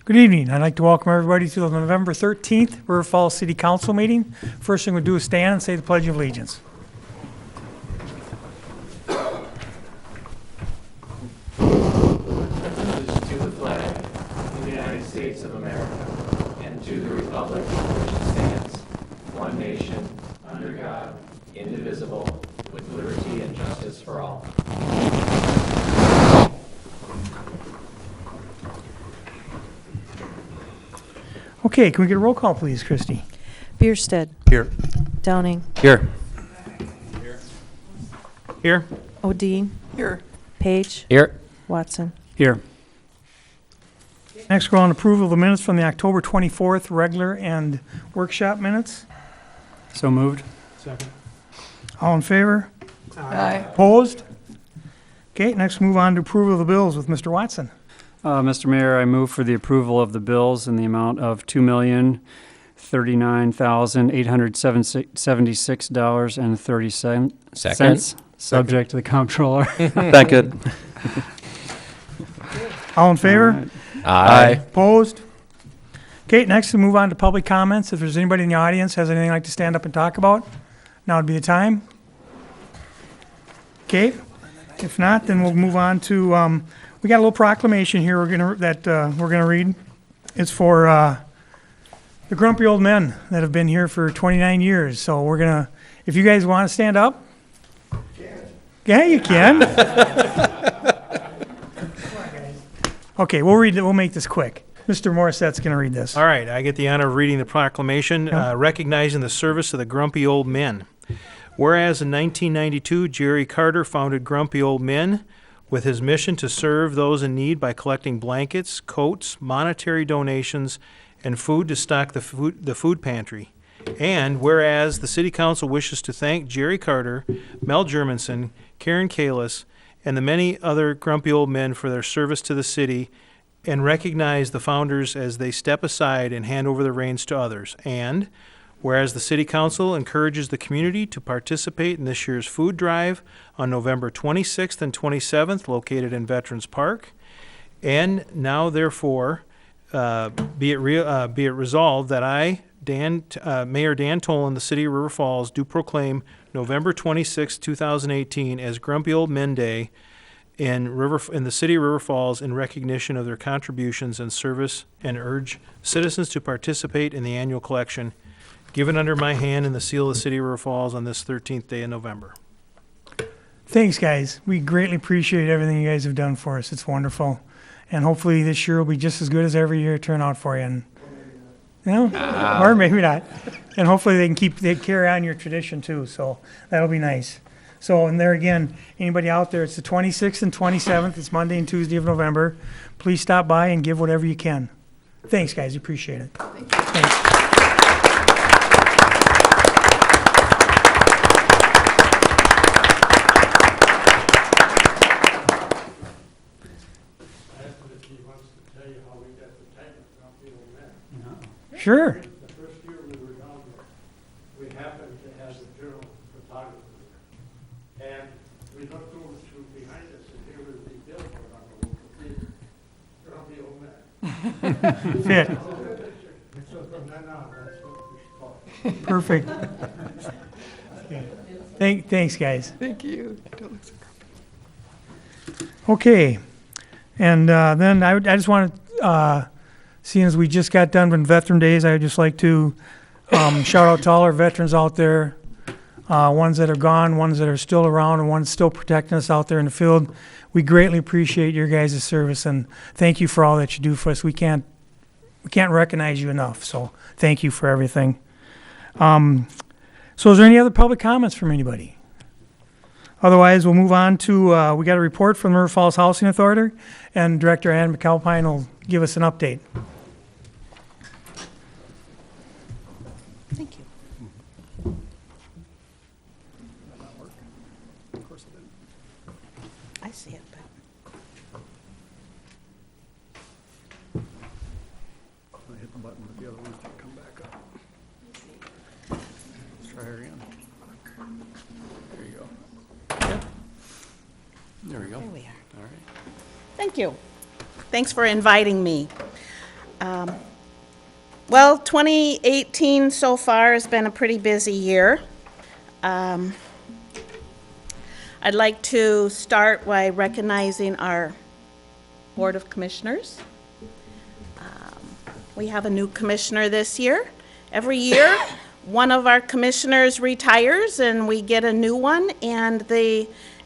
Good evening. I'd like to welcome everybody to the November 13th River Falls City Council meeting. First thing we'll do is stand and say the Pledge of Allegiance. To the flag of the United States of America and to the republic for which it stands, one nation, under God, indivisible, with liberty and justice for all. Okay, can we get a roll call, please, Christy? Bierstead. Here. Downing. Here. Here. Odine. Here. Page. Here. Watson. Here. Next, we're on approval of the minutes from the October 24th regular and workshop minutes. So moved. Second. All in favor? Aye. Opposed? Okay, next move on to approval of the bills with Mr. Watson. Mr. Mayor, I move for the approval of the bills in the amount of $2,039,876.30. Second. Subject to the comptroller. Second. All in favor? Aye. Opposed? Okay, next we move on to public comments. If there's anybody in the audience has anything like to stand up and talk about, now would be the time. Okay, if not, then we'll move on to, we got a little proclamation here we're gonna read. It's for the grumpy old men that have been here for 29 years. So we're gonna, if you guys want to stand up. Yeah, you can. Okay, we'll make this quick. Mr. Morissette's going to read this. All right, I get the honor of reading the proclamation recognizing the service of the Grumpy Old Men. Whereas in 1992, Jerry Carter founded Grumpy Old Men with his mission to serve those in need by collecting blankets, coats, monetary donations, and food to stock the food pantry. And whereas the City Council wishes to thank Jerry Carter, Mel Germanson, Karen Kalis, and the many other grumpy old men for their service to the city and recognize the founders as they step aside and hand over the reins to others. And whereas the City Council encourages the community to participate in this year's food drive on November 26th and 27th, located in Veterans Park. And now, therefore, be it resolved that I, Mayor Dan Tolan, the City of River Falls, do proclaim November 26, 2018 as Grumpy Old Men Day in the City of River Falls in recognition of their contributions and service, and urge citizens to participate in the annual collection given under my hand and the seal of the City of River Falls on this 13th day of November. Thanks, guys. We greatly appreciate everything you guys have done for us. It's wonderful. And hopefully this year will be just as good as every year turn out for you. And, or maybe not. And hopefully they carry on your tradition too. So that'll be nice. So, and there again, anybody out there, it's the 26th and 27th. It's Monday and Tuesday of November. Please stop by and give whatever you can. Thanks, guys. Appreciate it. Thanks. Sure. The first year we were down there, we happened to have the journal photographer. And we looked over behind us, and here was the billboard on the wall, the grumpy old man. Fit. So from then on, that's what we call it. Perfect. Okay. Thanks, guys. Thank you. Okay. And then I just want to, seeing as we just got done with Veteran Days, I would just like to shout out to all our veterans out there, ones that are gone, ones that are still around, and ones still protecting us out there in the field. We greatly appreciate your guys' service, and thank you for all that you do for us. We can't recognize you enough, so thank you for everything. So is there any other public comments from anybody? Otherwise, we'll move on to, we got a report from the River Falls Housing Authority, and Director Ann McAlpine will give us an update. Thank you. I see it, but I hit the button, but the other ones didn't come back up. Let's try her again. There you go. There we go. there we are. All right. Thank you. Thanks for inviting me. Well, 2018 so far has been a pretty busy year. I'd like to start by recognizing our Board of Commissioners. We have a new commissioner this year. Every year, one of our commissioners retires and we get a new one, and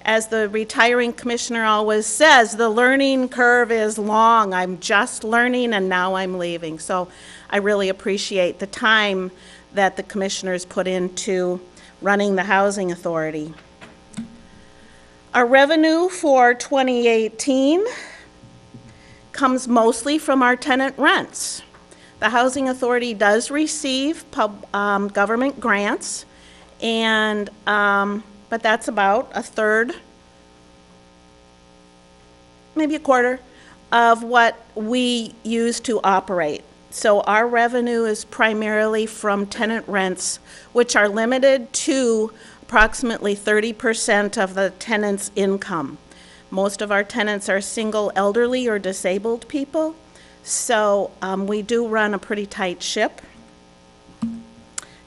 as the retiring commissioner always says, the learning curve is long. I'm just learning and now I'm leaving. So I really appreciate the time that the commissioners put into running the Housing Authority. Our revenue for 2018 comes mostly from our tenant rents. The Housing Authority does receive government grants, and but that's about a third, maybe a quarter, of what we use to operate. So our revenue is primarily from tenant rents, which are limited to approximately 30% of the tenant's income. Most of our tenants are single, elderly, or disabled people, so we do run a pretty tight ship.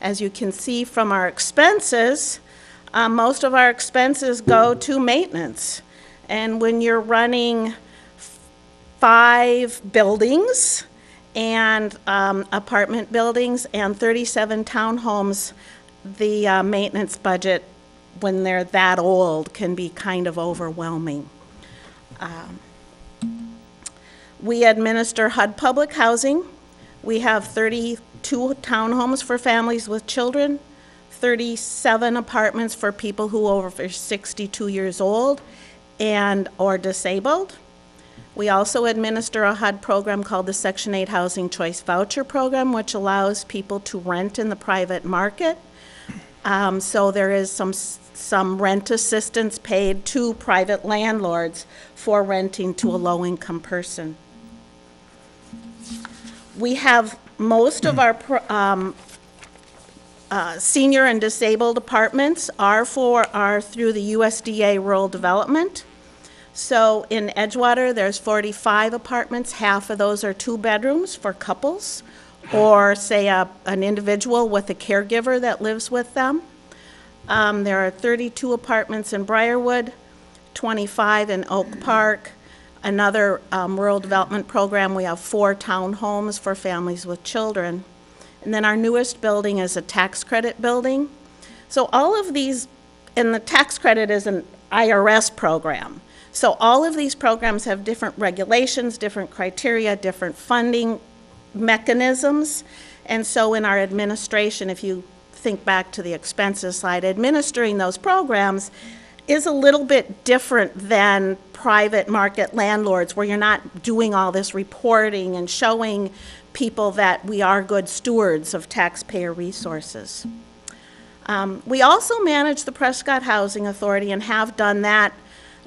As you can see from our expenses, most of our expenses go to maintenance. And when you're running 5 buildings and apartment buildings and 37 townhomes, the maintenance budget, when they're that old, can be kind of overwhelming. We administer HUD Public Housing. We have 32 townhomes for families with children, 37 apartments for people who are over 62 years old and or disabled. We also administer a HUD program called the Section 8 Housing Choice Voucher Program, which allows people to rent in the private market. So there is some rent assistance paid to private landlords for renting to a low-income person. We have most of our senior and disabled apartments are through the USDA Rural Development. So in Edgewater, there's 45 apartments. Half of those are 2 bedrooms for couples, or say an individual with a caregiver that lives with them. There are 32 apartments in Briarwood, 25 in Oak Park. Another rural development program, we have 4 townhomes for families with children. And then our newest building is a tax credit building. So all of these, and the tax credit is an IRS program. So all of these programs have different regulations, different criteria, different funding mechanisms. And so in our administration, if you think back to the expenses slide, administering those programs is a little bit different than private market landlords, where you're not doing all this reporting and showing people that we are good stewards of taxpayer resources. We also manage the Prescott Housing Authority and have done that.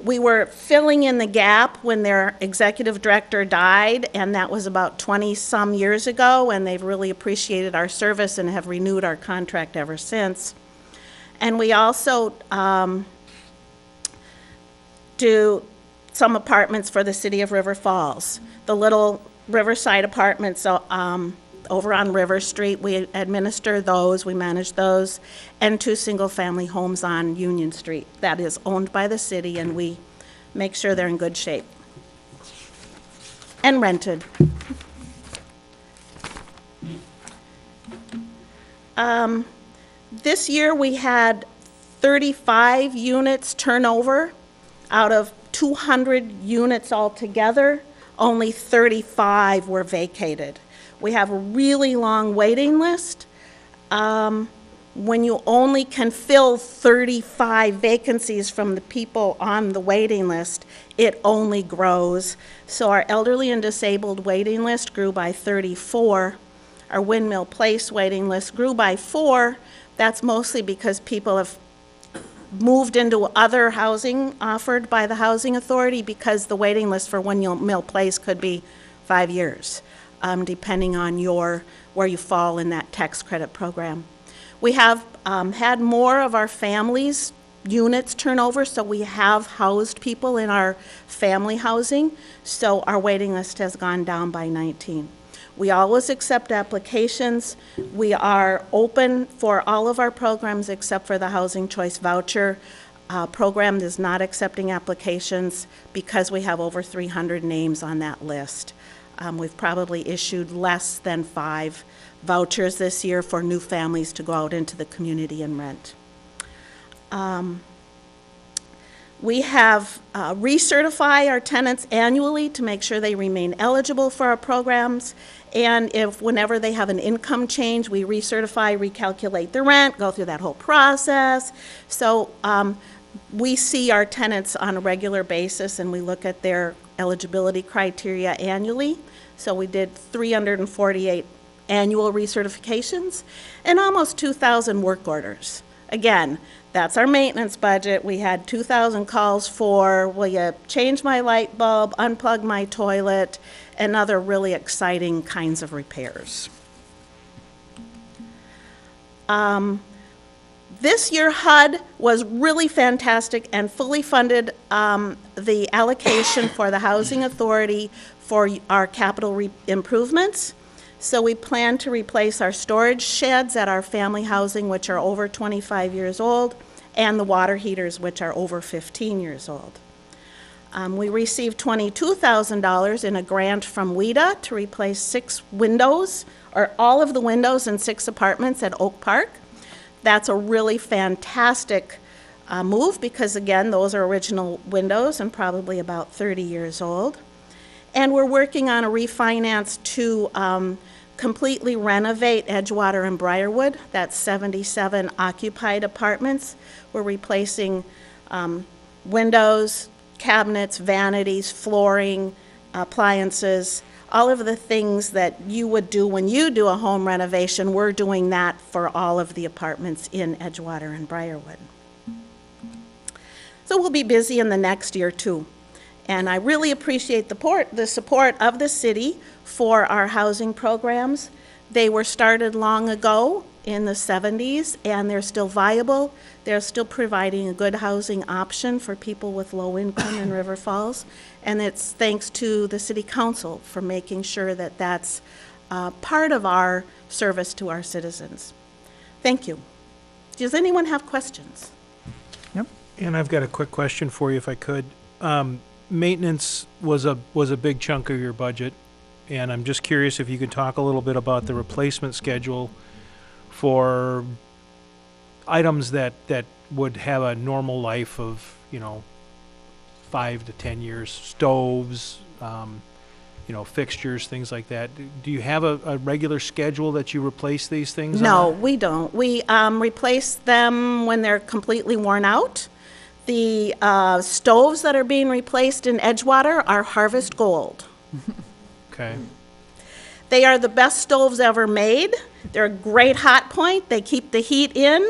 We were filling in the gap when their executive director died, and that was about 20-some years ago, and they've really appreciated our service and have renewed our contract ever since. And we also do some apartments for the city of River Falls. The little Riverside apartments over on River Street, we administer those, we manage those, and 2 single-family homes on Union Street. That is owned by the city, and we make sure they're in good shape. And rented. This year we had 35 units turnover. Out of 200 units altogether, only 35 were vacated. We have a really long waiting list. When you only can fill 35 vacancies from the people on the waiting list, it only grows. So our elderly and disabled waiting list grew by 34. Our Windmill Place waiting list grew by 4. That's mostly because people have moved into other housing offered by the Housing Authority, because the waiting list for Windmill Place could be 5 years, depending on where you fall in that tax credit program. We have had more of our families units turn over, so we have housed people in our family housing, so our waiting list has gone down by 19. We always accept applications. We are open for all of our programs except for the Housing Choice Voucher program is not accepting applications because we have over 300 names on that list. We've probably issued less than 5 vouchers this year for new families to go out into the community and rent. We have recertify our tenants annually to make sure they remain eligible for our programs. And if whenever they have an income change, we recertify, recalculate the rent, go through that whole process. So we see our tenants on a regular basis and we look at their eligibility criteria annually. So we did 348 annual recertifications and almost 2,000 work orders. Again, that's our maintenance budget. We had 2,000 calls for, will you change my light bulb, unplug my toilet, and other really exciting kinds of repairs. This year HUD was really fantastic and fully funded the allocation for the Housing Authority for our capital improvements. So we plan to replace our storage sheds at our family housing, which are over 25 years old, and the water heaters, which are over 15 years old. We received $22,000 in a grant from WIDA to replace 6 windows, or all of the windows in 6 apartments at Oak Park. That's a really fantastic move because, again, those are original windows and probably about 30 years old. And we're working on a refinance to completely renovate Edgewater and Briarwood. That's 77 occupied apartments. We're replacing windows, cabinets, vanities, flooring, appliances, all of the things that you would do when you do a home renovation. We're doing that for all of the apartments in Edgewater and Briarwood. So we'll be busy in the next year too. And I really appreciate the support of the city for our housing programs. They were started long ago in the 70s, and they're still viable. They're still providing a good housing option for people with low income in River Falls. And it's thanks to the City Council for making sure that that's part of our service to our citizens. Thank you. Does anyone have questions? Yep. And I've got a quick question for you, if I could. Maintenance was a big chunk of your budget, and I'm just curious if you could talk a little bit about the replacement schedule for items that would have a normal life of, 5 to 10 years, stoves, fixtures, things like that. Do you have a regular schedule that you replace these things No, on? we don't. We replace them when they're completely worn out. The stoves that are being replaced in Edgewater are Harvest Gold. Okay. They are the best stoves ever made. They're a great hot point. They keep the heat in.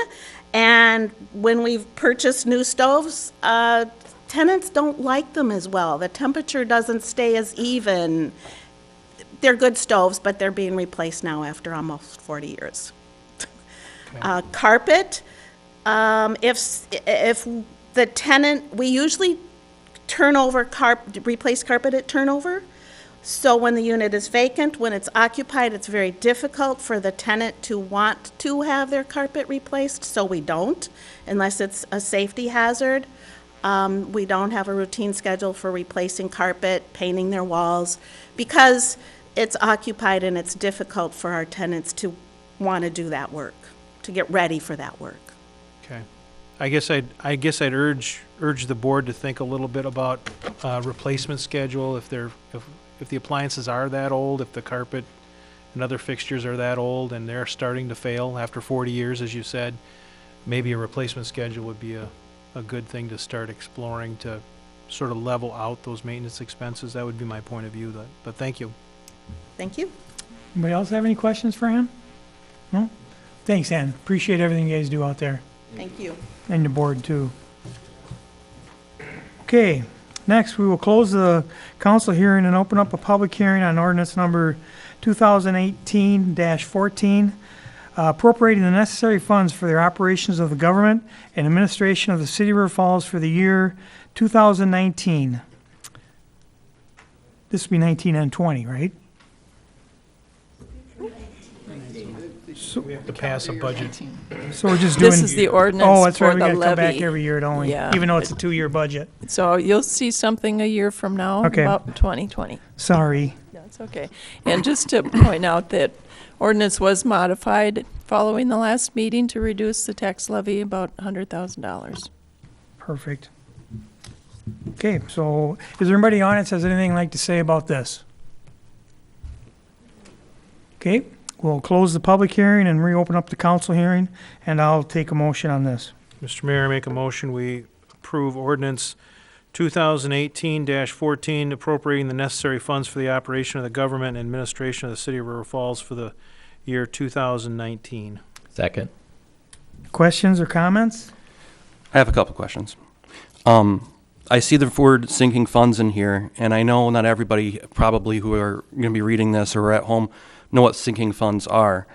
And when we've purchased new stoves, tenants don't like them as well. The temperature doesn't stay as even. They're good stoves, but they're being replaced now after almost 40 years. Okay. Carpet, if the tenant, we usually replace carpet at turnover. So when the unit is vacant, when it's occupied, it's very difficult for the tenant to want to have their carpet replaced, so we don't, unless it's a safety hazard. We don't have a routine schedule for replacing carpet, painting their walls, because it's occupied and it's difficult for our tenants to want to do that work, to get ready for that work. Okay. I guess I'd urge the board to think a little bit about replacement schedule if the appliances are that old, if the carpet and other fixtures are that old and they're starting to fail after 40 years, as you said, maybe a replacement schedule would be a good thing to start exploring to sort of level out those maintenance expenses. That would be my point of view. But thank you. Thank you. Anybody else have any questions for Ann? No? Thanks, Ann. Appreciate everything you guys do out there, Thank you. and the board too. Okay, next we will close the council hearing and open up a public hearing on ordinance number 2018-14, appropriating the necessary funds for the operations of the government and administration of the City of River Falls for the year 2019. This would be 19 and 20, right? We have to pass a budget. So we're just doing. This is the ordinance Oh, that's right, for we the gotta come back levy. every year, don't we? Yeah. Even though it's a 2-year budget. So you'll see something a year from now Okay. about 2020. Sorry. That's okay. And just to point out that ordinance was modified following the last meeting to reduce the tax levy about $100,000. Perfect. Okay, so is there anybody in the audience has anything like to say about this? Okay, we'll close the public hearing and reopen up the council hearing, and I'll take a motion on this. Mr. Mayor, I make a motion, we approve ordinance 2018-14, appropriating the necessary funds for the operation of the government and administration of the city of River Falls for the year 2019. Second. Questions or comments? I have a couple questions. I see the word sinking funds in here, and I know not everybody probably who are going to be reading this or at home know what sinking funds are.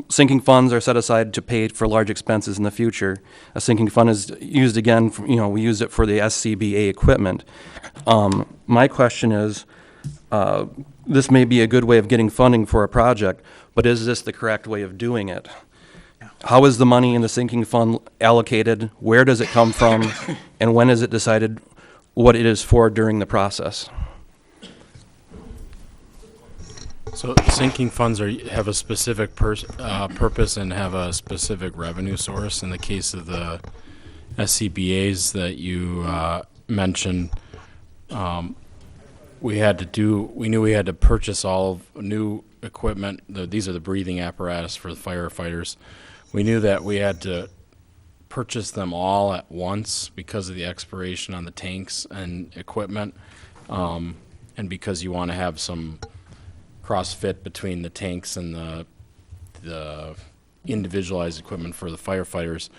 Sinking funds are set aside to pay for large expenses in the future. A sinking fund is used again, we use it for the SCBA equipment. My question is, this may be a good way of getting funding for a project, but is this the correct way of doing it? How is the money in the sinking fund allocated? Where does it come from? And when is it decided what it is for during the process? So sinking funds have a specific purpose and have a specific revenue source. In the case of the SCBA's that you mentioned, we knew we had to purchase all of new equipment. These are the breathing apparatus for the firefighters. We knew that we had to purchase them all at once because of the expiration on the tanks and equipment, and because you want to have some cross-fit between the tanks and the individualized equipment for the firefighters.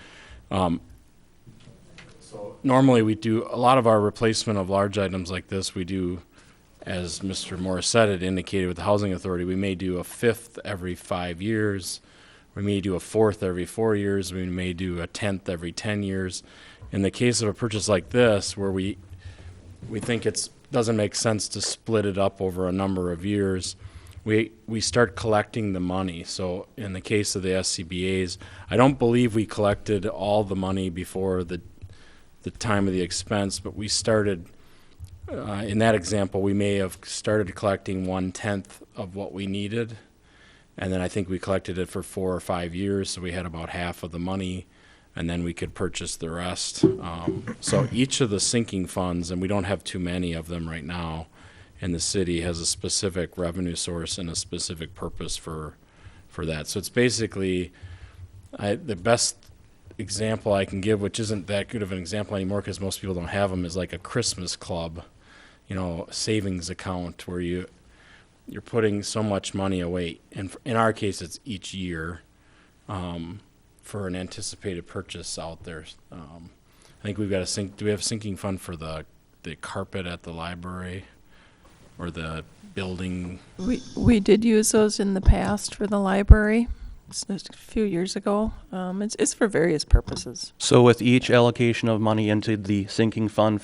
So normally we do a lot of our replacement of large items like this. We do, as Mr. Morris said, it indicated with the Housing Authority, we may do a fifth every 5 years. We may do a fourth every 4 years. We may do a 10th every 10 years. In the case of a purchase like this, where we think it doesn't make sense to split it up over a number of years, we start collecting the money. So in the case of the SCBA's, I don't believe we collected all the money before the time of the expense, but we started, in that example, we may have started collecting 1/10 of what we needed. And then I think we collected it for 4 or 5 years, so we had about half of the money, and then we could purchase the rest. So each of the sinking funds, and we don't have too many of them right now in the city, has a specific revenue source and a specific purpose for that. So it's basically, the best example I can give, which isn't that good of an example anymore because most people don't have them, is like a Christmas club, savings account where you're putting so much money away, and in our case, it's each year for an anticipated purchase out there. I think we've got do we have a sinking fund for the carpet at the library or the building? We did use those in the past for the library, a few years ago. It's for various purposes. So with each allocation of money into the sinking fund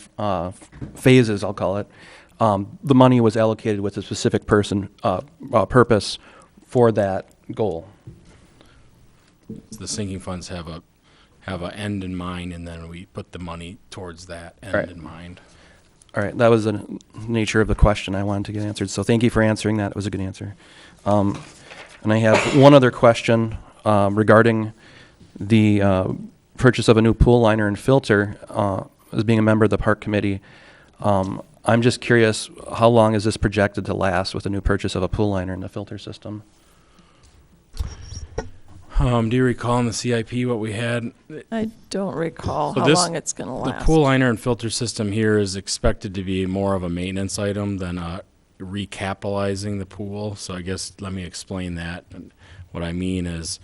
phases, I'll call it, the money was allocated with a specific purpose for that goal. The sinking funds have a end in mind, and then we put the money towards that end Right. in mind. All right, that was the nature of the question I wanted to get answered. So thank you for answering that. It was a good answer. And I have one other question regarding the purchase of a new pool liner and filter. As being a member of the park committee, I'm just curious, how long is this projected to last with the new purchase of a pool liner and the filter system? Do you recall in the CIP what we had? I don't recall So how this- long it's going to The last. pool liner and filter system here is expected to be more of a maintenance item than recapitalizing the pool. So I guess let me explain that. And what I mean is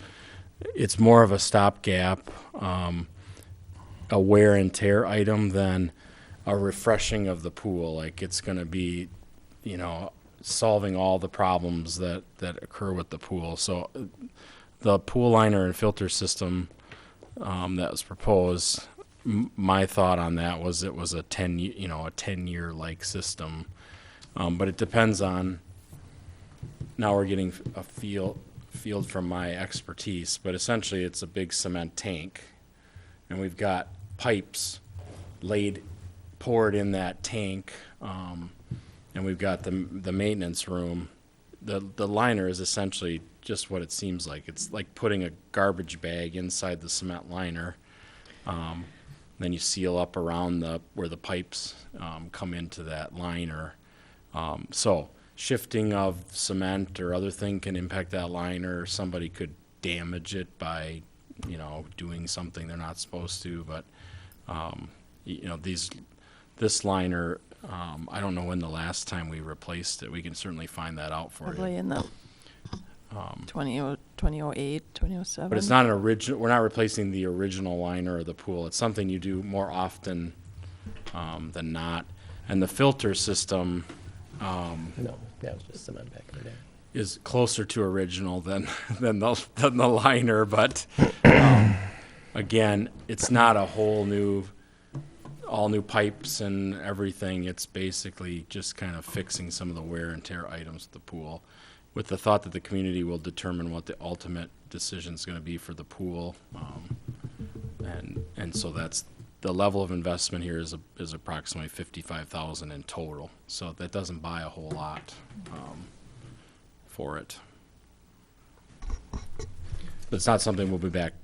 it's more of a stopgap, a wear and tear item than a refreshing of the pool. Like it's going to be, solving all the problems that occur with the pool. So the pool liner and filter system that was proposed, my thought on that was it was a 10-year like system, but it depends on. Now we're getting a feel field from my expertise, but essentially it's a big cement tank. And we've got pipes poured in that tank, and we've got the maintenance room. The liner is essentially just what it seems like. It's like putting a garbage bag inside the cement liner. Then you seal up around where the pipes come into that liner. So shifting of cement or other thing can impact that liner. Somebody could damage it by, doing something they're not supposed to. But this liner, I don't know when the last time we replaced it. We can certainly find that out for Probably you. in the 2008, 2007. But it's not an original. We're not replacing the original liner of the pool. It's something you do more often than not. And the filter system No, that was just cement back in the day. is closer to original than the liner. But again, it's not a whole new, all new pipes and everything. It's basically just kind of fixing some of the wear and tear items of the pool, with the thought that the community will determine what the ultimate decision is going to be for the pool. And so that's the level of investment here is approximately $55,000 in total. So that doesn't buy a whole lot for it. But it's not something we'll be back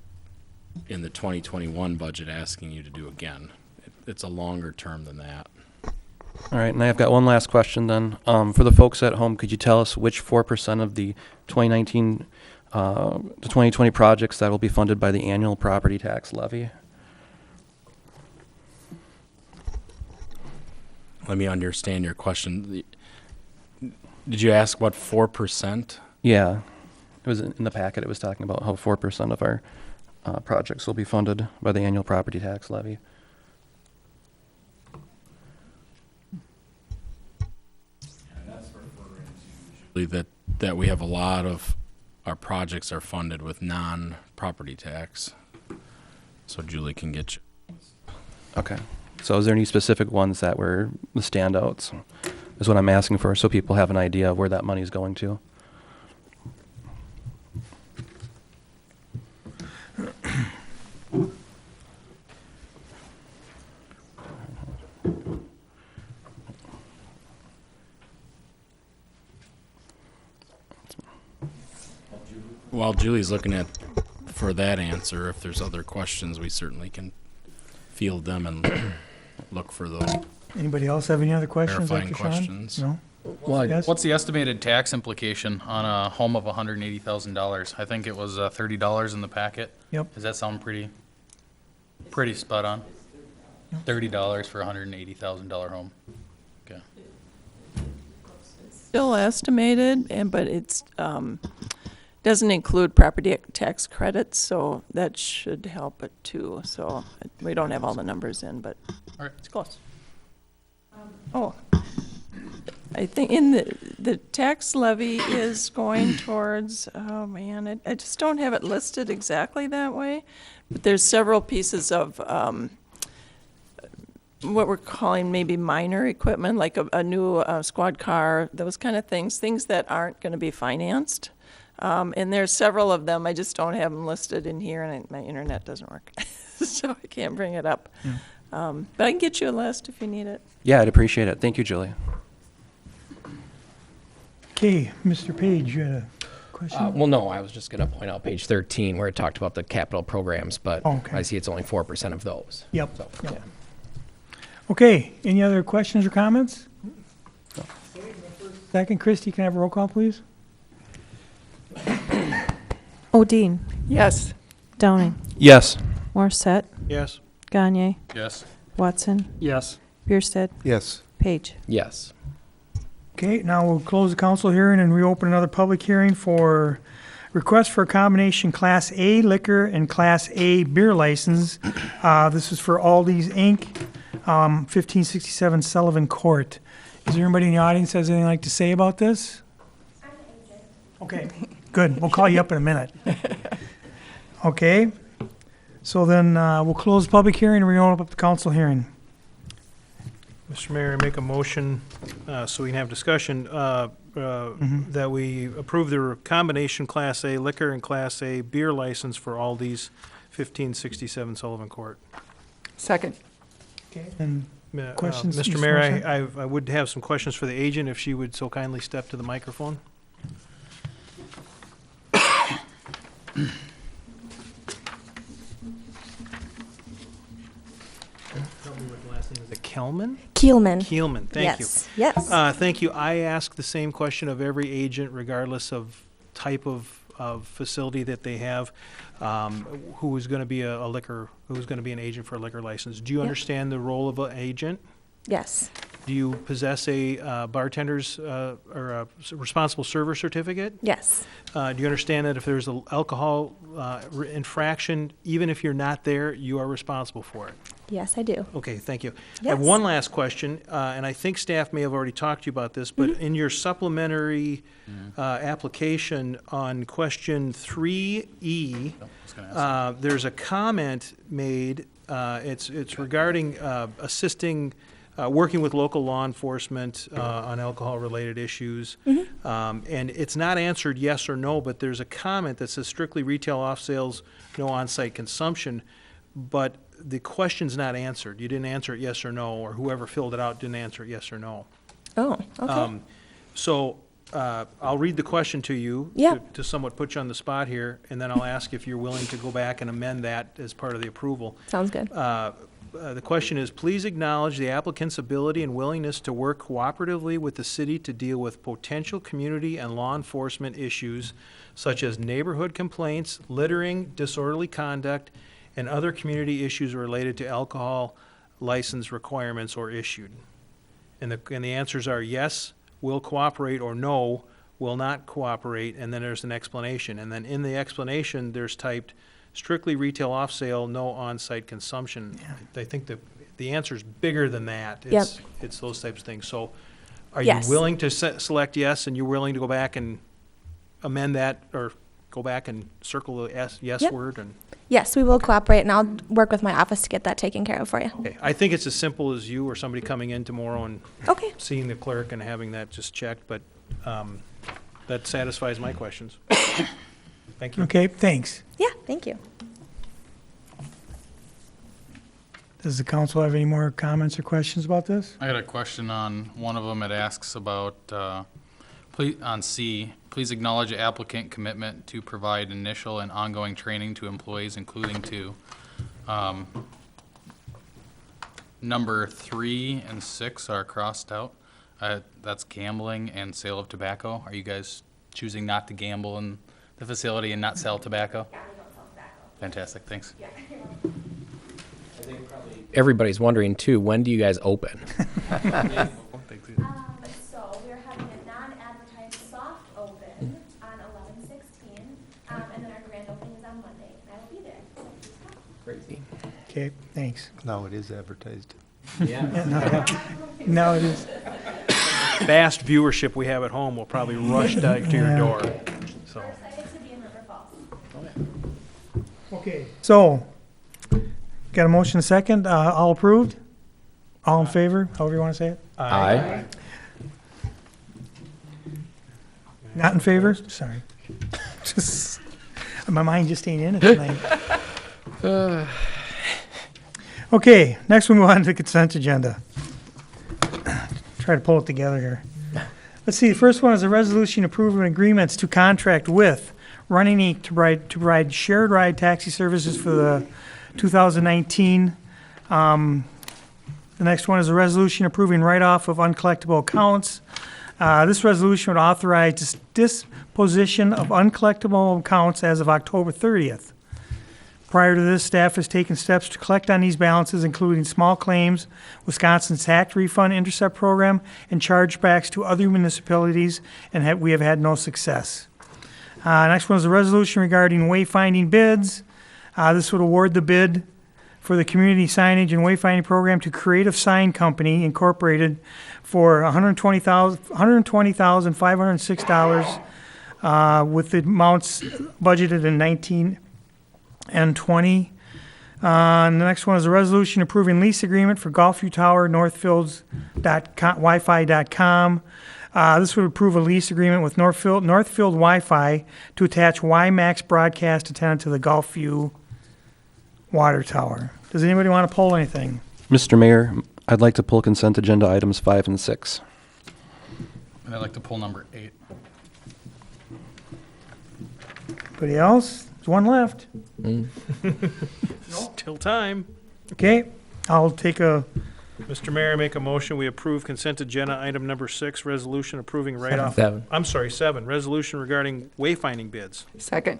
in the 2021 budget asking you to do again. It's a longer term than that. All right, and I've got one last question then. For the folks at home, could you tell us which 4% of the 2019 to 2020 projects that will be funded by the annual property tax levy? Let me understand your question. Did you ask what 4%? Yeah, it was in the packet. It was talking about how 4% of our projects will be funded by the annual property tax levy. That we have a lot of our projects are funded with non-property tax. So Julie can get you. Okay. So is there any specific ones that were the standouts? Is what I'm asking for, so people have an idea of where that money is going to. While Julie's looking for that answer, if there's other questions, we certainly can field them and look for those Anybody else have any other questions? clarifying Dr. Sean? questions. No? Well, Yes? what's the estimated tax implication on a home of $180,000? I think it was $30 in the packet. Yep. Does that sound pretty spot on? $30 for a $180,000 home. Okay. Still estimated, but it's doesn't include property tax credits, so that should help it too. So we don't have all the numbers in, but All right. it's close. Oh, I think in the tax levy is going towards, oh man, I just don't have it listed exactly that way. But there's several pieces of what we're calling maybe minor equipment, like a new squad car, those kind of things that aren't going to be financed. And there's several of them. I just don't have them listed in here, and my internet doesn't work, so I can't bring it up. But I can get you a list if you need it. Yeah, I'd appreciate it. Thank you, Julie. Okay, Mr. Page, you had a question? Well, no, I was just going to point out page 13 where it talked about the capital programs, but Okay. I see it's only 4% of those. Yep, So, yep. yeah. Okay, any other questions or comments? Second, Christie, can I have a roll call, please? Odine, Yes. Downing, Yes. Morissette, Yes. Gagne, Yes. Watson, Yes. Bierstead, Yes. Page. Yes. Okay, now we'll close the council hearing and reopen another public hearing for request for a combination Class A liquor and Class A beer license. This is for Aldi's Inc., 1567 Sullivan Court. Is there anybody in the audience that has anything like to say about this? Okay, good. We'll call you up in a minute. Okay, so then we'll close the public hearing and reopen up the council hearing. Mr. Mayor, I make a motion so we can have discussion that we approve the combination Class A liquor and Class A beer license for Aldi's 1567 Sullivan Court. Second. Okay, and questions? Mr. Mr. Mayor, Morrison? I would have some questions for the agent, if she would so kindly step to the microphone. Help me with the last name. Is it Kelman? Keelman. Keelman, thank you. Yes. Thank you. I ask the same question of every agent, regardless of type of facility that they have, who is going to be who's going to be an agent for a liquor license. Do you understand the role of an agent? Yes. Do you possess a bartender's or a responsible server certificate? Yes. Do you understand that if there's an alcohol infraction, even if you're not there, you are responsible for it? Yes, I do. Okay, thank you. I Yes. have one last question, and I think staff may have already talked to you about this, but in your supplementary application on question 3E, there's a comment made, it's regarding assisting, working with local law enforcement on alcohol-related issues. And it's not answered yes or no, but there's a comment that says strictly retail off sales, no on-site consumption, but the question's not answered. You didn't answer it yes or no, or whoever filled it out didn't answer it yes or no. Oh, okay. So I'll read the question to you Yeah. to somewhat put you on the spot here, and then I'll ask if you're willing to go back and amend that as part of the approval. Sounds good. The question is, please acknowledge the applicant's ability and willingness to work cooperatively with the city to deal with potential community and law enforcement issues such as neighborhood complaints, littering, disorderly conduct, and other community issues related to alcohol license requirements or issued. And the answers are yes, will cooperate, or no, will not cooperate, and then there's an explanation. And then in the explanation, there's typed strictly retail off sale, no on-site consumption. I think the answer's bigger than that. It's those types of things. So are you Yes. willing to select yes, and you're willing to go back and amend that, or go back and circle the yes Yep. word? And Yes, we will cooperate, and I'll work with my office to get that taken care of for you. okay, I think it's as simple as you or somebody coming in tomorrow and Okay. seeing the clerk and having that just checked, but that satisfies my questions. Thank you. Okay, thanks. Yeah, thank you. Does the council have any more comments or questions about this? I got a question on one of them. It asks about, on C, please acknowledge applicant commitment to provide initial and ongoing training to employees, including to, number 3 and 6 are crossed out. That's gambling and sale of tobacco. Are you guys choosing not to gamble in the facility and not sell tobacco? Yeah, we don't sell tobacco. Fantastic, thanks. Yeah. Everybody's wondering too, when do you guys open? So we're having a non-advertised soft open on 11/16, and then our grand opening is on Monday, and I will be there. So please come. Crazy. Okay, thanks. No, it is advertised. No, it is. Vast viewership we have at home will probably rush to your door. So. We're excited to be in River Falls. Okay. So, got a motion second, all approved? All in favor, however you want to say it? Aye. Not in favor? Sorry. Just, my mind just ain't in it tonight. Okay, next we move on to the consent agenda. Try to pull it together here. Let's see, the first one is a resolution approving agreements to contract with Running Inc. to provide shared ride taxi services for the 2019. The next one is a resolution approving write-off of uncollectible accounts. This resolution would authorize disposition of uncollectible accounts as of October 30th. Prior to this, staff has taken steps to collect on these balances, including small claims, Wisconsin's tax refund intercept program, and chargebacks to other municipalities, and we have had no success. Next one is a resolution regarding wayfinding bids. This would award the bid for the community signage and wayfinding program to Creative Sign Company Incorporated for $120,506 with the amounts budgeted in 19 and 20. The next one is a resolution approving lease agreement for Golfview Tower, Northfields.Wi-Fi.com. This would approve a lease agreement with Northfield Wi-Fi to attach WiMAX broadcast antenna to the Gulfview water tower. Does anybody want to pull anything? Mr. Mayor, I'd like to pull consent agenda items 5 and 6. And I'd like to pull number 8. Anybody else? There's one left. Still time. Okay, I'll take a, Mr. Mayor, I make a motion, we approve consent agenda item number 6, resolution approving write-off. 7. I'm sorry, 7, resolution regarding wayfinding bids. Second.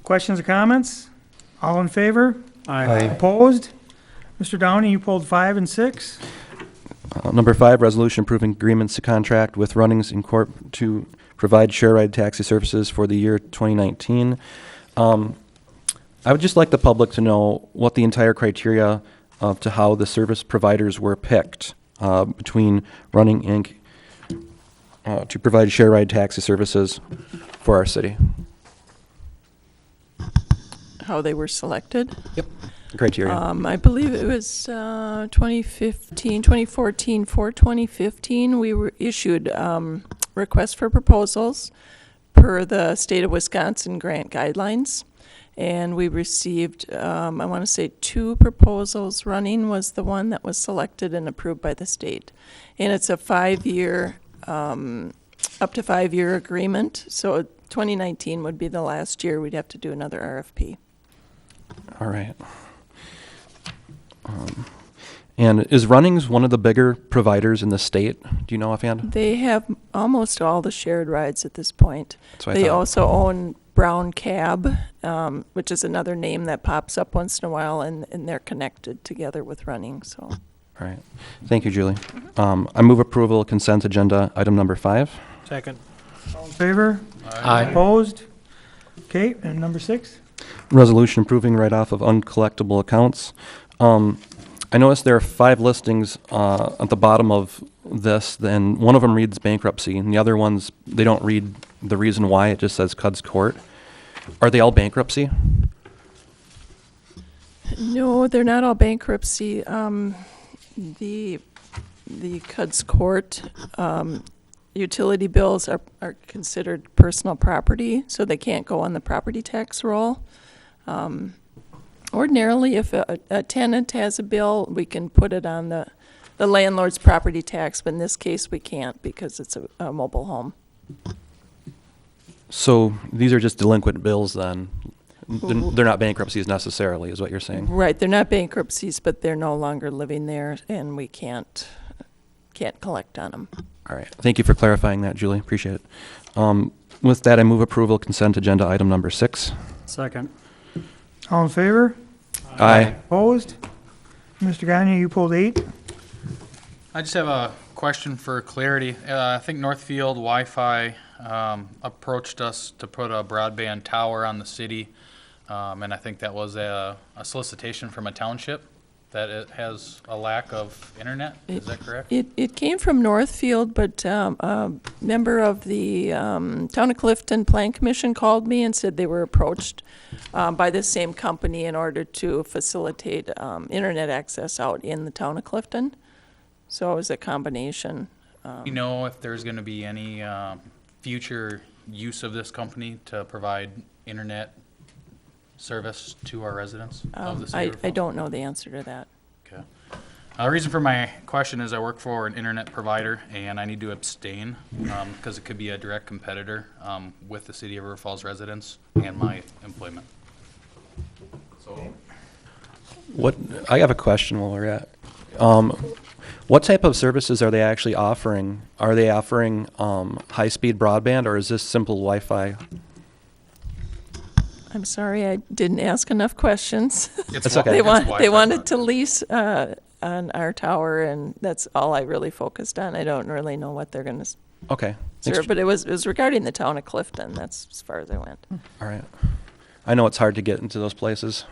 questions or comments? All in favor? Aye. Opposed? Mr. Downey, you pulled 5 and 6. Number 5, resolution approving agreements to contract with Runnings Incorp. to provide share ride taxi services for the year 2019. I would just like the public to know what the entire criteria to how the service providers were picked between Running Inc. To provide share ride taxi services for our city. How they were selected? Yep. Criteria. I believe it was 2014, for 2015, we were issued requests for proposals per the state of Wisconsin grant guidelines. And we received, I want to say 2 proposals. Running was the one that was selected and approved by the state. And it's a 5-year, up to 5-year agreement. So 2019 would be the last year we'd have to do another RFP. All right. And is Runnings one of the bigger providers in the state? Do you know offhand? They have almost all the shared rides at this point. That's what I They thought. also own Brown Cab, which is another name that pops up once in a while, and they're connected together with Running, so. All right. Thank you, Julie. I move approval of consent agenda item number 5. Second. All in favor? Aye. Opposed? Okay, and number 6? Resolution approving write-off of uncollectible accounts. I noticed there are 5 listings at the bottom of this, then one of them reads bankruptcy, and the other ones, they don't read the reason why, it just says Cuds Court. Are they all bankruptcy? No, they're not all bankruptcy. The Cuds Court utility bills are considered personal property, so they can't go on the property tax roll. Ordinarily, if a tenant has a bill, we can put it on the landlord's property tax, but in this case, we can't because it's a mobile home. So these are just delinquent bills then? They're not bankruptcies necessarily, is what you're saying? Right, they're not bankruptcies, but they're no longer living there, and we can't collect on them. All right. Thank you for clarifying that, Julie. Appreciate it. With that, I move approval consent agenda item number 6. Second. All in favor? Aye. Opposed? Mr. Gagne, you pulled 8. I just have a question for clarity. I think Northfield Wi-Fi approached us to put a broadband tower on the city, and I think that was a solicitation from a township that it has a lack of internet. Is that correct? It came from Northfield, but a member of the Town of Clifton Plan Commission called me and said they were approached by the same company in order to facilitate internet access out in the Town of Clifton. So it was a combination. You know if there's going to be any future use of this company to provide internet service to our residents of the city? I don't know the answer to that. Okay. The reason for my question is I work for an internet provider and I need to abstain because it could be a direct competitor with the city of River Falls residents and my employment. So, I have a question while we're at. What type of services are they actually offering? Are they offering high-speed broadband, or is this simple Wi-Fi? I'm sorry, I didn't ask enough questions. It's okay. They wanted to lease on our tower, and that's all I really focused on. I don't really know what they're going to Okay. serve, but it was regarding the Town of Clifton. That's as far as I went. All right. I know it's hard to get into those places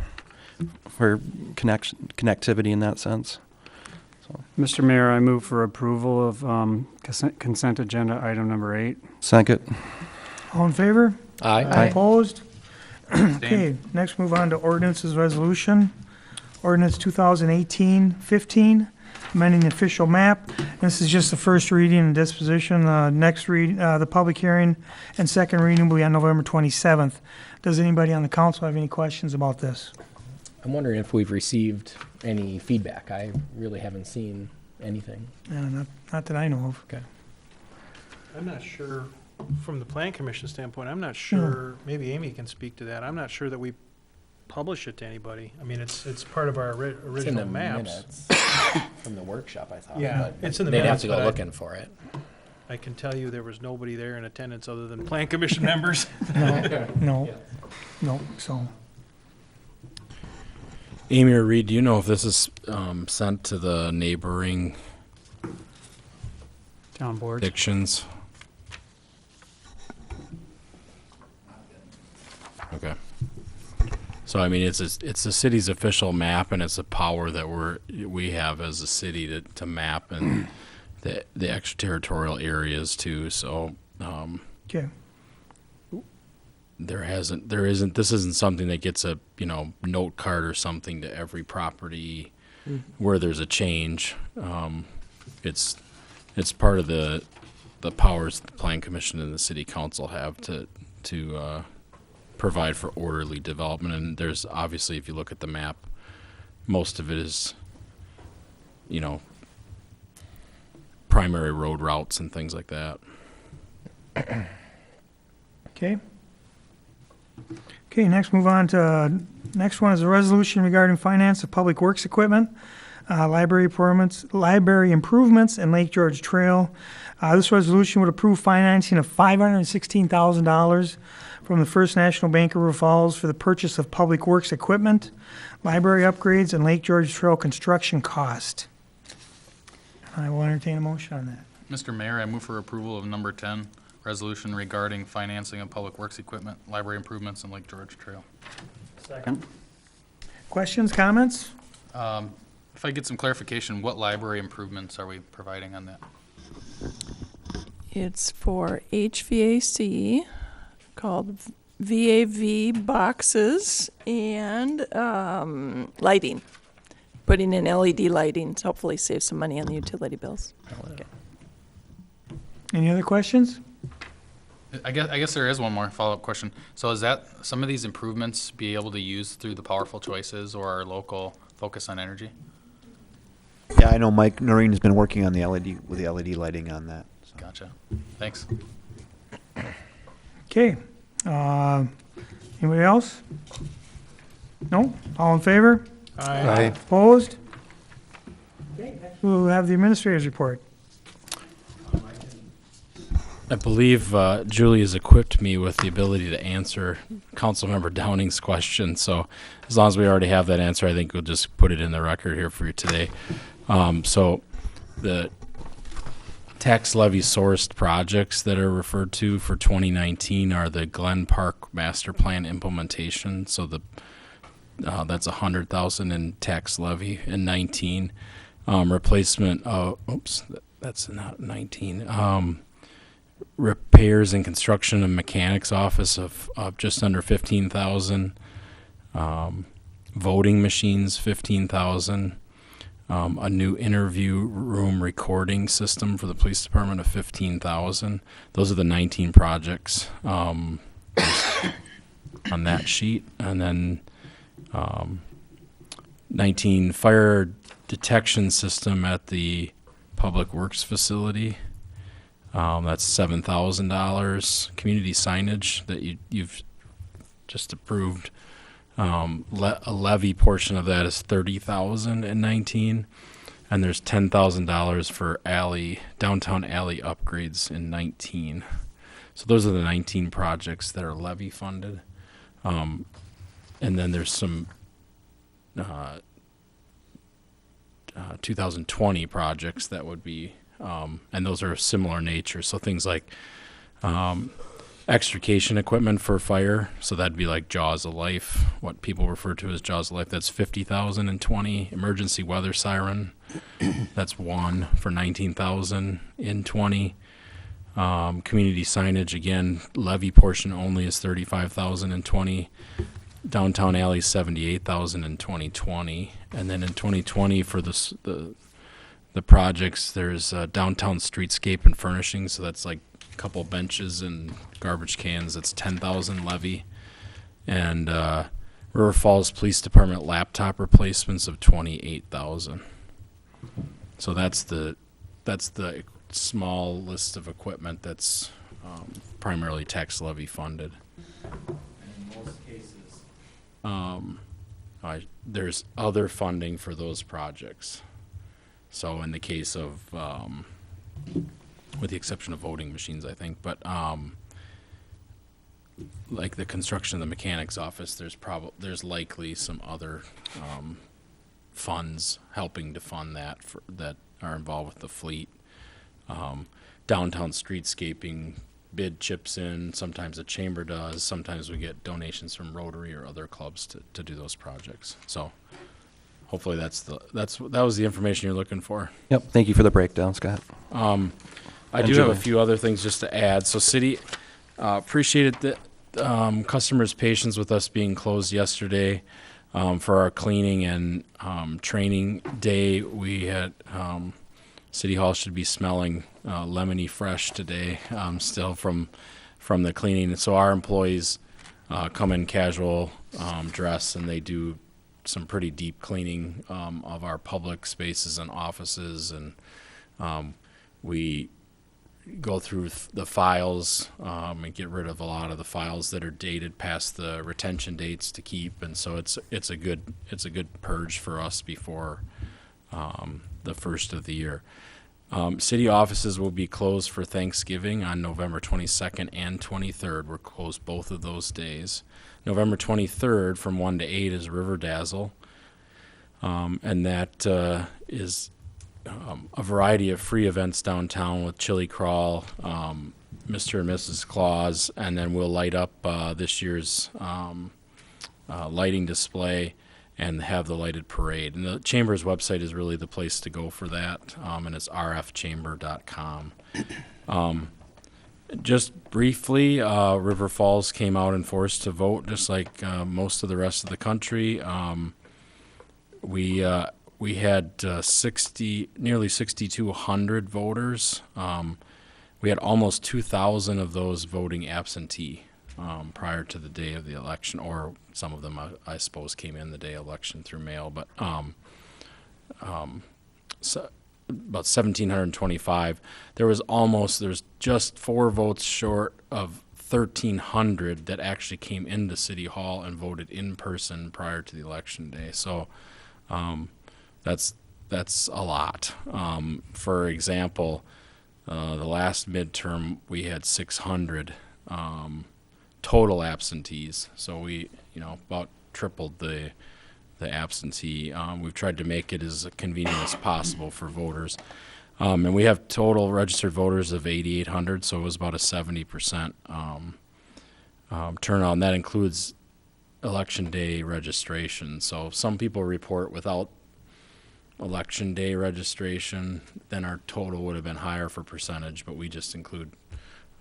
for connectivity in that sense. Mr. Mayor, I move for approval of consent agenda item number 8. Second. All in favor? Aye. Opposed? Okay, next move on to ordinances resolution. Ordinance 2018-15, amending the official map. This is just the first reading and disposition. The public hearing and second reading will be on November 27th. Does anybody on the council have any questions about this? I'm wondering if we've received any feedback. I really haven't seen anything. Not that I know of. Okay. I'm not sure, from the Plan Commission standpoint, I'm not sure, maybe Amy can speak to that. I'm not sure that we publish it to anybody. I mean, it's part of our original maps. From the workshop, I thought. Yeah, but it's in the they'd have minutes, to go but looking for it. I can tell you there was nobody there in attendance other than Plan Commission members. No, so. Amy or Reed, do you know if this is sent to the neighboring Town boards. jurisdictions? Okay. So I mean, it's the city's official map, and it's a power that we have as a city to map and the extraterritorial areas too. So Okay. this isn't something that gets a note card or something to every property where there's a change. It's part of the powers the Plan Commission and the City Council have to provide for orderly development. And there's obviously, if you look at the map, most of it is primary road routes and things like that. Okay. Okay, next move on to, next one is a resolution regarding finance of public works equipment, library improvements, and Lake George Trail. This resolution would approve financing of $516,000 from the First National Bank of River Falls for the purchase of public works equipment, library upgrades, and Lake George Trail construction cost. I will entertain a motion on that. Mr. Mayor, I move for approval of number 10, resolution regarding financing of public works equipment, library improvements, and Lake George Trail. Second. Questions, comments? If I get some clarification, what library improvements are we providing on that? It's for HVAC, called VAV boxes, and lighting. Putting in LED lighting to hopefully save some money on the utility bills. Okay. Any other questions? I guess there is one more follow-up question. So is that some of these improvements be able to use through the Powerful Choices or our local Focus on Energy? Yeah, I know Mike Noreen has been working on the LED lighting on that. So. Gotcha. Thanks. Okay. Anybody else? No? All in favor? Aye. Opposed? Okay, next we'll have the administrator's report. I believe Julie has equipped me with the ability to answer Councilmember Downing's question. So as long as we already have that answer, I think we'll just put it in the record here for you today. So the tax levy sourced projects that are referred to for 2019 are the Glen Park Master Plan implementation. So that's $100,000 in tax levy in 19. Replacement of, that's not 19. Repairs and construction of mechanics office of just under 15,000. Voting machines, 15,000. A new interview room recording system for the police department of 15,000. Those are the 19 projects on that sheet. And then 19 fire detection system at the Public Works facility. That's $7,000. Community signage that you've just approved. A levy portion of that is $30,000 in 19, and there's $10,000 for downtown alley upgrades in 19. So those are the 19 projects that are levy funded, and then there's some 2020 projects that would be, and those are of similar nature. So things like extrication equipment for fire, so that'd be like Jaws of Life, what people refer to as Jaws of Life. That's $50,000 in 20. Emergency weather siren, that's one for $19,000 in 20. Community signage, again, levy portion only is $35,000 in 20. Downtown alley $78,000 in 2020, and then in 2020 for the the projects. There's downtown streetscape and furnishing, so that's like a couple benches and garbage cans. That's 10,000 levy, and River Falls Police Department laptop replacements of 28,000. So that's the small list of equipment that's primarily tax levy funded. And in most cases, there's other funding for those projects. So in the case of, with the exception of voting machines, I think, but like the construction of the mechanics office, there's likely some other funds helping to fund that that are involved with the fleet. Downtown streetscaping bid chips in. Sometimes the chamber does. Sometimes we get donations from Rotary or other clubs to do those projects. So hopefully that was the information you're looking for. Yep. Thank you for the breakdown, Scott. I do have a few other things just to add. So city appreciated the customers' patience with us being closed yesterday for our cleaning and training day. We had City Hall should be smelling lemony fresh today, still from the cleaning. So our employees come in casual dress, and they do some pretty deep cleaning of our public spaces and offices, and we go through the files and get rid of a lot of the files that are dated past the retention dates to keep, and so it's a good purge for us before the first of the year. City offices will be closed for Thanksgiving on November 22nd and 23rd. We're closed both of those days. November 23rd from 1 to 8 is River Dazzle, and that is a variety of free events downtown with Chili Crawl, Mr. and Mrs. Claus, and then we'll light up this year's lighting display and have the lighted parade. And the Chamber's website is really the place to go for that, and it's rfchamber.com. Just briefly, River Falls came out and forced to vote, just like most of the rest of the country. We had nearly 6,200 voters. We had almost 2,000 of those voting absentee prior to the day of the election, or some of them, I suppose, came in the day of election through mail. But so about 1,725. There's just 4 votes short of 1,300 that actually came into City Hall and voted in person prior to the election day. So that's a lot. For example, the last midterm we had 600 total absentees. So we about tripled the absentee. We've tried to make it as convenient as possible for voters. And we have total registered voters of 8,800, so it was about a 70% turnout, and that includes election day registration. So some people report without election day registration, then our total would have been higher for percentage, but we just include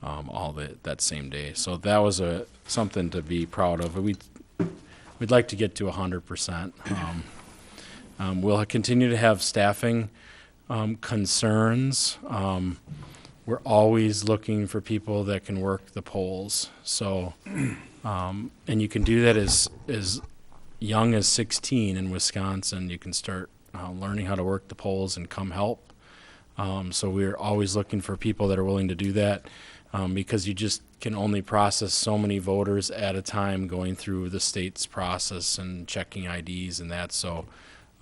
all that same day. So that was something to be proud of. We'd like to get to 100%. We'll continue to have staffing concerns. We're always looking for people that can work the polls. So, and you can do that as young as 16 in Wisconsin. You can start learning how to work the polls and come help. So we're always looking for people that are willing to do that, because you just can only process so many voters at a time going through the state's process and checking IDs and that. So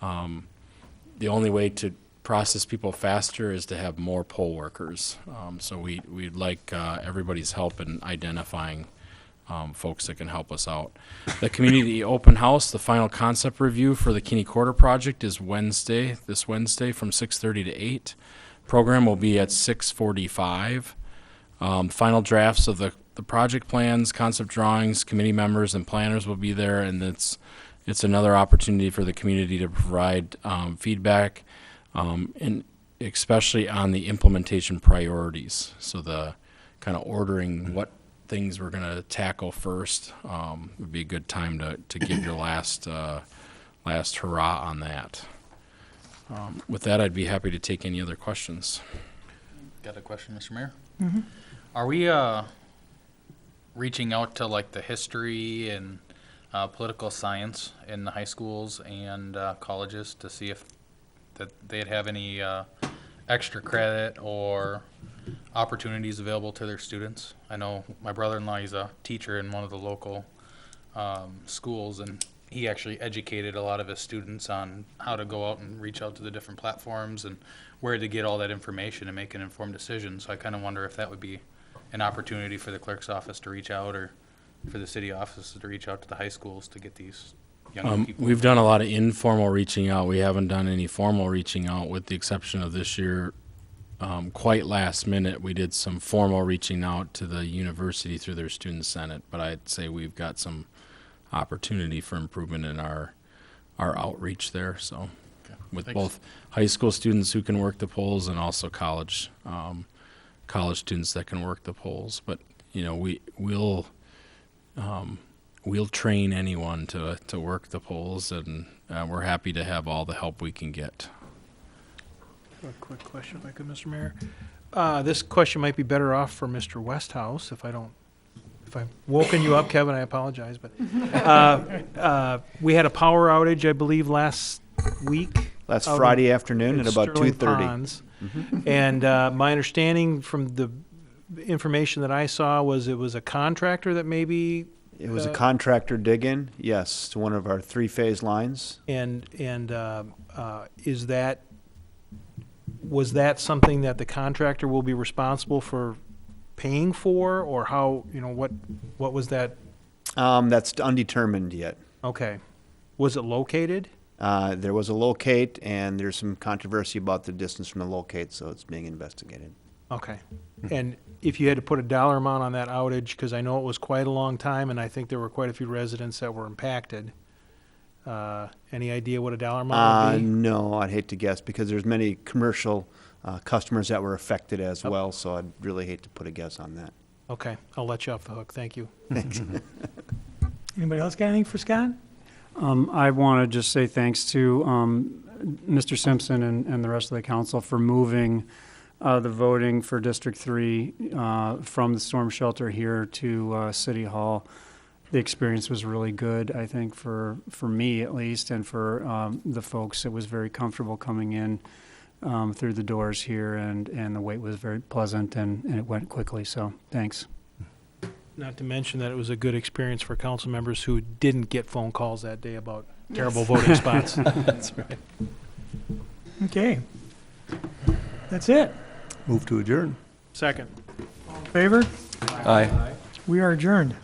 the only way to process people faster is to have more poll workers. So we'd like everybody's help in identifying folks that can help us out. The community open house, the final concept review for the Kinney Quarter project is this Wednesday from 6:30 to 8. Program will be at 6:45. Final drafts of the project plans, concept drawings, committee members and planners will be there, and it's another opportunity for the community to provide feedback, and especially on the implementation priorities. So the kind of ordering what things we're going to tackle first would be a good time to give your last hurrah on that. With that, I'd be happy to take any other questions. Got a question, Mr. Mayor? Mhm. Are we reaching out to like the history and political science in the high schools and colleges to see if that they'd have any extra credit or opportunities available to their students? I know my brother-in-law, he's a teacher in one of the local schools, and he actually educated a lot of his students on how to go out and reach out to the different platforms and where to get all that information and make an informed decision. So I kind of wonder if that would be an opportunity for the clerk's office to reach out, or for the city offices to reach out to the high schools to get these young people. We've done a lot of informal reaching out. We haven't done any formal reaching out, with the exception of this year. Quite last minute, we did some formal reaching out to the university through their student senate, but I'd say we've got some opportunity for improvement in our outreach there. So with Thanks. both high school students who can work the polls and also college students that can work the polls. But we'll train anyone to work the polls, and we're happy to have all the help we can get. A quick question, if I could, Mr. Mayor. This question might be better off for Mr. Westhouse. If I've woken you up, Kevin, I apologize. But we had a power outage, I believe, last week. Last out Friday afternoon at about Sterling 2:30. Ponds. And my understanding from the information that I saw was it was a contractor that maybe. It was a contractor dig-in, yes, to one of our three-phase lines. Was that something that the contractor will be responsible for paying for, or how, what was that? That's undetermined yet. Okay. Was it located? There was a locate, and there's some controversy about the distance from the locate, so it's being investigated. Okay. And if you had to put a dollar amount on that outage, because I know it was quite a long time, and I think there were quite a few residents that were impacted, any idea what a dollar amount would be? No, I'd hate to guess, because there's many commercial customers that were affected as well, so I'd really hate to put a guess on that. Okay. I'll let you off the hook. Thank you. Thanks. Anybody else got anything for Scott? I want to just say thanks to Mr. Simpson and the rest of the council for moving the voting for District 3 from the storm shelter here to City Hall. The experience was really good, I think, for me at least, and for the folks. It was very comfortable coming in through the doors here, and the wait was very pleasant, and it went quickly, so thanks. Not to mention that it was a good experience for council members who didn't get phone calls that day about terrible voting spots. That's right. Okay. That's it. Move to adjourn. Second. Favor? Aye. We are adjourned.